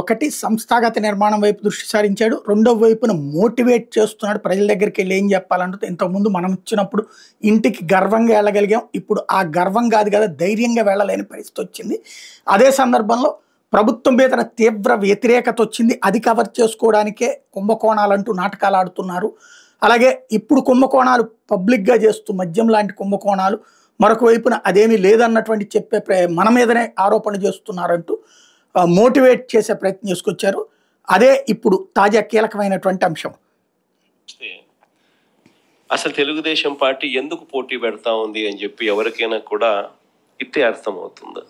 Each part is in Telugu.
ఒకటి సంస్థాగత నిర్మాణం వైపు దృష్టి సారించాడు. రెండో వైపున మోటివేట్ చేస్తున్నాడు. ప్రజల దగ్గరికి వెళ్ళి ఏం చెప్పాలంటే, ఇంతకుముందు మనం ఇచ్చినప్పుడు ఇంటికి గర్వంగా వెళ్ళగలిగాం, ఇప్పుడు ఆ గర్వం కాదు కదా, ధైర్యంగా వెళ్ళలేని పరిస్థితి వచ్చింది. అదే సందర్భంలో ప్రభుత్వం మీద తీవ్ర వ్యతిరేకత వచ్చింది. అది కవర్ చేసుకోవడానికే కుంభకోణాలంటూ నాటకాలు ఆడుతున్నారు. అలాగే ఇప్పుడు కుంభకోణాలు పబ్లిక్గా చేస్తూ మద్యం లాంటి కుంభకోణాలు, మరొక వైపున అదేమీ లేదన్నటువంటి చెప్పే మన మీదనే ఆరోపణ చేస్తున్నారంటూ మోటివేట్ చేసే ప్రయత్నం చేసుకొచ్చారు. అదే ఇప్పుడు తాజా కీలకమైనటువంటి అంశం. అసలు తెలుగుదేశం పార్టీ ఎందుకు పోటీ పెడతా ఉంది అని చెప్పి ఎవరికైనా కూడా ఇట్టే అర్థమవుతుంది.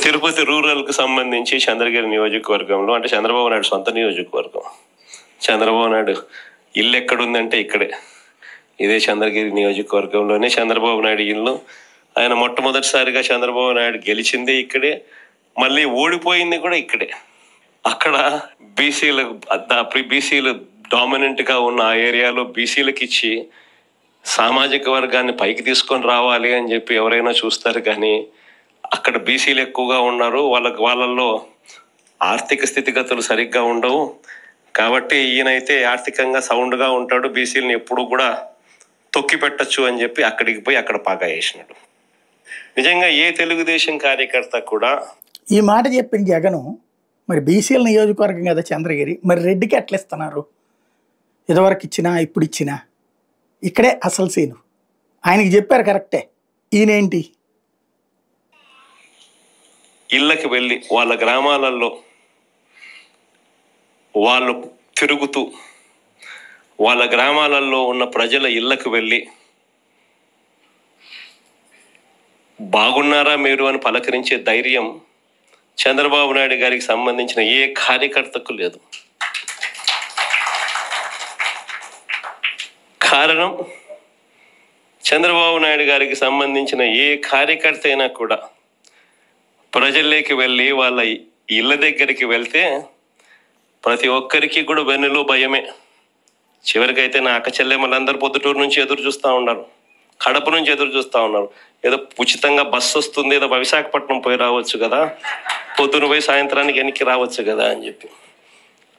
తిరుపతి రూరల్కి సంబంధించి చంద్రగిరి నియోజకవర్గంలో, అంటే చంద్రబాబు నాయుడు సొంత నియోజకవర్గం, చంద్రబాబు నాయుడు ఇల్లు ఎక్కడుందంటే ఇక్కడే, ఇదే చంద్రగిరి నియోజకవర్గంలోనే చంద్రబాబు నాయుడు ఇల్లు. ఆయన మొట్టమొదటిసారిగా చంద్రబాబు నాయుడు గెలిచిందే ఇక్కడే, మళ్ళీ ఓడిపోయింది కూడా ఇక్కడే. అక్కడ బీసీలు డామినెంట్గా ఉన్న ఆ ఏరియాలో బీసీలకు ఇచ్చి సామాజిక వర్గాన్ని పైకి తీసుకొని రావాలి అని చెప్పి ఎవరైనా చూస్తారు, కానీ అక్కడ బీసీలు ఎక్కువగా ఉన్నారు, వాళ్ళల్లో ఆర్థిక స్థితిగతులు సరిగ్గా ఉండవు. కాబట్టి ఈయనైతే ఆర్థికంగా సౌండ్గా ఉంటాడు, బీసీలను ఎప్పుడు కూడా తొక్కి పెట్టచ్చు అని చెప్పి అక్కడికి పోయి అక్కడ పాగా వేసినాడు. నిజంగా ఏ తెలుగుదేశం కార్యకర్త కూడా ఈ మాట చెప్పిన జగను, మరి బీసీల నియోజకవర్గం కదా చంద్రగిరి, మరి రెడ్డికి ఎట్లా ఇస్తున్నారు? ఇదివరకు ఇచ్చినా ఇప్పుడు ఇచ్చినా ఇక్కడే అసలు సీను. ఆయనకి చెప్పారు కరెక్టే, ఈయనేంటి ఇళ్ళకి వెళ్ళి వాళ్ళ గ్రామాలలో వాళ్ళు తిరుగుతూ వాళ్ళ గ్రామాలలో ఉన్న ప్రజల ఇళ్ళకు వెళ్ళి బాగున్నారా మీరు అని పలకరించే ధైర్యం చంద్రబాబు నాయుడు గారికి సంబంధించిన ఏ కార్యకర్తకు లేదు. కారణం, చంద్రబాబు నాయుడు గారికి సంబంధించిన ఏ కార్యకర్త అయినా కూడా ప్రజల్లోకి వెళ్ళి వాళ్ళ ఇళ్ళ దగ్గరికి వెళ్తే ప్రతి ఒక్కరికి కూడా వెన్నులో భయమే. చివరికైతే నా అక్క చెల్లెమ్మలందరూ పొద్దుటూరు నుంచి ఎదురు చూస్తూ ఉన్నారు, కడప నుంచి ఎదురు చూస్తూ ఉన్నారు. ఏదో ఉచితంగా బస్సు వస్తుంది, ఏదో విశాఖపట్నం పోయి రావచ్చు కదా, పొద్దున పోయి సాయంత్రానికి వెనక్కి రావచ్చు కదా అని చెప్పి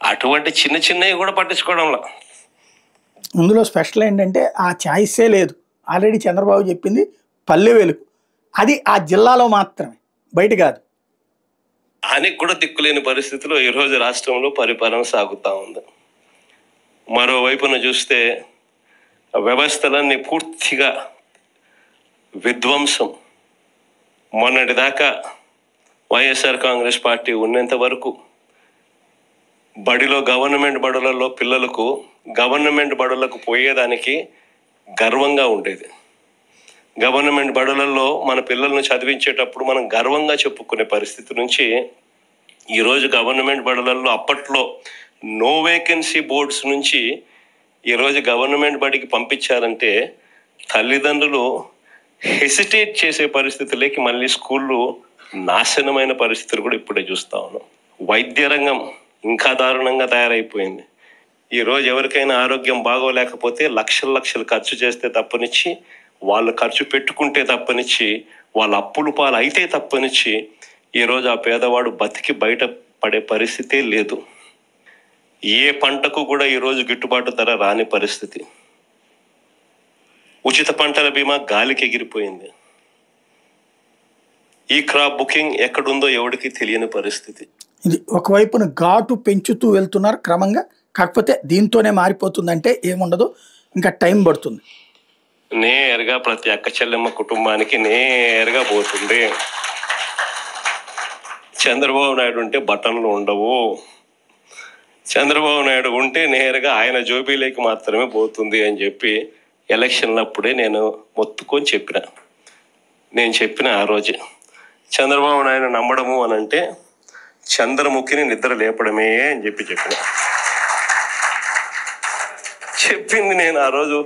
అటువంటి చిన్న చిన్నవి కూడా పట్టించుకోవడంలా. ఇందులో స్పెషల్ ఏంటంటే ఆ ఛాయిసే లేదు. ఆల్రెడీ చంద్రబాబు చెప్పింది పల్లె వెలుగు, అది ఆ జిల్లాలో మాత్రమే, బయట కాదు. అని కూడా దిక్కులేని పరిస్థితిలో ఈరోజు రాష్ట్రంలో పరిపాలన సాగుతూ ఉంది. మరోవైపున చూస్తే వ్యవస్థలన్నీ పూర్తిగా విధ్వంసం. మొన్నటిదాకా వైఎస్ఆర్ కాంగ్రెస్ పార్టీ ఉన్నంత వరకు గవర్నమెంట్ బడులలో పిల్లలకు గవర్నమెంట్ బడులకు పోయేదానికి గర్వంగా ఉండేది. గవర్నమెంట్ బడులలో మన పిల్లలను చదివించేటప్పుడు మనం గర్వంగా చెప్పుకునే పరిస్థితి నుంచి ఈరోజు గవర్నమెంట్ బడులలో అప్పట్లో నో వేకెన్సీ బోర్డ్స్ నుంచి ఈరోజు గవర్నమెంట్ బడికి పంపించారంటే తల్లిదండ్రులు హెసిటేట్ చేసే పరిస్థితులకి మళ్ళీ స్కూళ్ళు నాశనమైన పరిస్థితులు కూడా ఇప్పుడే చూస్తా ఉన్నాం. వైద్య రంగం ఇంకా దారుణంగా తయారైపోయింది. ఈరోజు ఎవరికైనా ఆరోగ్యం బాగోలేకపోతే లక్షలు ఖర్చు చేస్తే తప్పనిచ్చి, వాళ్ళు ఖర్చు పెట్టుకుంటే తప్పనిచ్చి, వాళ్ళ అప్పులు పాలు అయితే తప్పనిచ్చి ఈరోజు ఆ పేదవాడు బతికి బయట పడే పరిస్థితే లేదు. ఏ పంటకు కూడా ఈరోజు గిట్టుబాటు ధర రాని పరిస్థితి. ఉచిత పంటల బీమా గాలికి ఎగిరిపోయింది. ఈ క్రాప్ బుకింగ్ ఎక్కడుందో ఎవరికి తెలియని పరిస్థితి. ఇది ఒకవైపున ఘాటు పెంచుతూ వెళ్తున్నారు క్రమంగా. కాకపోతే దీంతోనే మారిపోతుందంటే ఏముండదు, ఇంకా టైం పడుతుంది. నేరుగా ప్రతి అక్క చెల్లెమ్మ కుటుంబానికి నేరుగా పోతుంది. చంద్రబాబు నాయుడు ఉంటే బటన్లు ఉండవు, చంద్రబాబు నాయుడు ఉంటే నేరుగా ఆయన జోబీలోకి మాత్రమే పోతుంది అని చెప్పి ఎలక్షన్లప్పుడే నేను మొత్తుకొని నేను చెప్పిన ఆ రోజు చంద్రబాబు నాయుడు నమ్మడము అని అంటే చంద్రముఖిని నిద్ర లేపడమే అని చెప్పింది నేను ఆ రోజు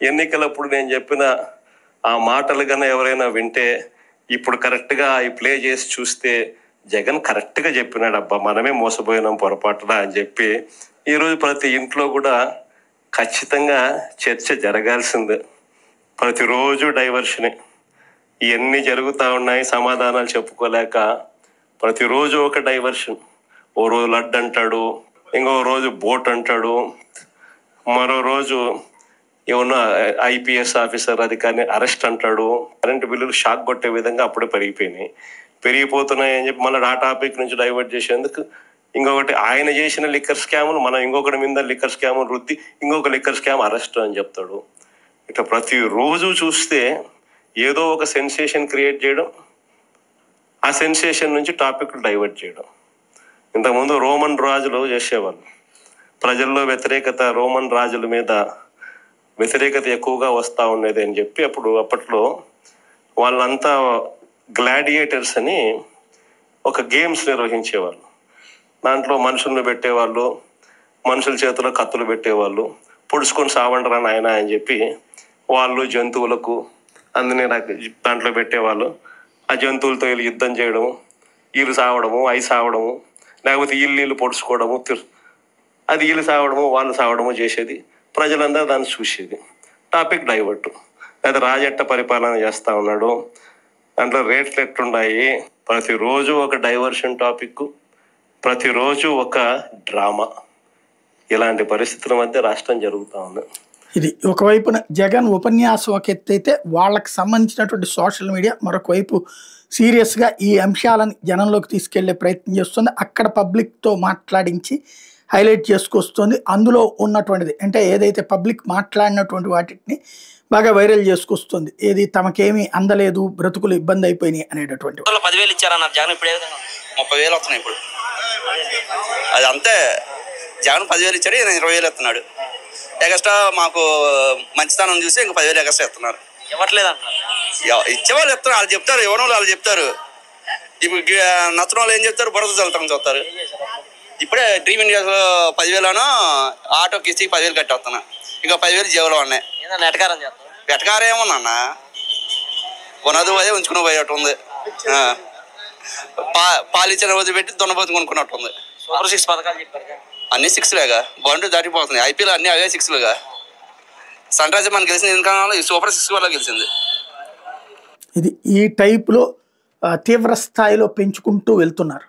ఎన్నికలప్పుడు. నేను చెప్పిన ఆ మాటలు కన్నా ఎవరైనా వింటే ఇప్పుడు కరెక్ట్గా ప్లే చేసి చూస్తే జగన్ కరెక్ట్గా చెప్పినాడు, అబ్బా మనమే మోసపోయినాం పొరపాటున అని చెప్పి. ఈరోజు ప్రతి ఇంట్లో కూడా ఖచ్చితంగా చర్చ జరగాల్సిందే. ప్రతిరోజు డైవర్షనే, ఇవన్నీ జరుగుతూ ఉన్నాయి, సమాధానాలు చెప్పుకోలేక ప్రతిరోజు ఒక డైవర్షన్. ఓ రోజు లడ్డు అంటాడు, ఇంకో రోజు బోట్ అంటాడు, మరో రోజు ఏమన్నా ఐపీఎస్ ఆఫీసర్ అధికారిని అరెస్ట్ అంటాడు. కరెంటు బిల్లులు షాక్ కొట్టే విధంగా అప్పుడే పెరిగిపోతున్నాయి అని చెప్పి మళ్ళీ ఆ టాపిక్ నుంచి డైవర్ట్ చేసేందుకు ఇంకొకటి ఆయన చేసిన లిక్కర్ స్కాములు మనం ఇంకొకటి మీద లిక్కర్ స్కాములు రుద్ది ఇంకొక లిక్కర్ స్కామ్ అరెస్ట్ అని చెప్తాడు. ఇట్లా ప్రతిరోజు చూస్తే ఏదో ఒక సెన్సేషన్ క్రియేట్ చేయడం, ఆ సెన్సేషన్ నుంచి టాపిక్లు డైవర్ట్ చేయడం. ఇంతకుముందు రోమన్ రాజులు చేసేవాళ్ళు. ప్రజల్లో రోమన్ రాజుల మీద వ్యతిరేకత ఎక్కువగా వస్తూ ఉండేది అని చెప్పి అప్పట్లో వాళ్ళంతా గ్లాడియేటర్స్ అని ఒక గేమ్స్ నిర్వహించేవాళ్ళు. దాంట్లో మనుషులను పెట్టేవాళ్ళు, మనుషుల చేతిలో కత్తులు పెట్టేవాళ్ళు, పొడుచుకొని సావండరా నాయన అని చెప్పి వాళ్ళు జంతువులకు అందునే దాంట్లో పెట్టేవాళ్ళు. ఆ జంతువులతో వీళ్ళు యుద్ధం చేయడము, వీళ్ళు సావడము, అవి సావడము, లేకపోతే వీళ్ళు పొడుచుకోవడము, అది వీళ్ళు సావడము వాళ్ళు సావడము చేసేది. ప్రజలందరూ దాన్ని చూసేది. Topic divert. లేదా రాజెట్ట పరిపాలన చేస్తూ ఉన్నాడు, దాంట్లో రేట్లు ఎట్లున్నాయి, ప్రతిరోజు ఒక డైవర్షన్ టాపిక్, ప్రతిరోజు ఒక డ్రామా. ఇలాంటి పరిస్థితుల మధ్య రాష్ట్రం జరుగుతూ ఉంది. ఇది ఒకవైపున జగన్ ఉపన్యాసం ఒక ఎత్తు అయితే వాళ్ళకి సంబంధించినటువంటి సోషల్ మీడియా మరొక వైపు సీరియస్గా ఈ అంశాలను జనంలోకి తీసుకెళ్లే ప్రయత్నం చేస్తుంది. అక్కడ పబ్లిక్తో మాట్లాడించి హైలైట్ చేసుకొస్తుంది. అందులో ఉన్నటువంటిది అంటే ఏదైతే పబ్లిక్ మాట్లాడినటువంటి వాటిని బాగా వైరల్ చేసుకొస్తుంది. ఏది తమకేమీ అందలేదు, బ్రతుకులు ఇబ్బంది అయిపోయినాయి అనేటటువంటి. 10,000 ఇచ్చారన్నారు జగన్, ఇప్పుడు 30,000 వస్తున్నాయి. ఇప్పుడు అది అంతే. జగన్ 10,000 ఇచ్చాడు, 20,000 ఇస్తున్నాడు. ఎక్స్ట్రా మాకు మంచితనం చూసి ఇంక 10,000 ఎక్స్ట్రా ఇస్తున్నారు. ఇవ్వట్లేదు ఇచ్చేవాళ్ళు ఇస్తున్నారు, వాళ్ళు చెప్తారు. ఇవ్వడం వాళ్ళు చెప్తారు. ఇప్పుడు నచ్చడం వాళ్ళు ఏం చెప్తారు, బురద చల్లుతాం చూస్తారు. ఇప్పుడే డ్రీమ్ ఇండియాలో 10,000 ఆటోకి ఇచ్చి 10,000 కట్టి వస్తున్నా. ఇంకా 10,000 జీవలో ఉన్నాయి. వెటకారం ఏమన్నా కొనదు అదే ఉంచుకుని పోయేటట్టు ఉంది. పాలు ఇచ్చిన రోజు పెట్టి దున్నపోతు కొనుక్కున్నట్టు ఉంది. సూపర్ 6 పథకాలు చెప్పారు, అన్ని 6లేగా. బౌండరీ దాటిపోతున్నాయి. ఐపీఎల్ అన్ని అవే 6లుగా. సన్ రైజర్ మనకు గెలిచింది ఎందుకన్నా ఈ సూపర్ 6 వల్ల గెలిచింది. ఇది ఈ టైపులో తీవ్ర స్థాయిలో పెంచుకుంటూ వెళ్తున్నారు.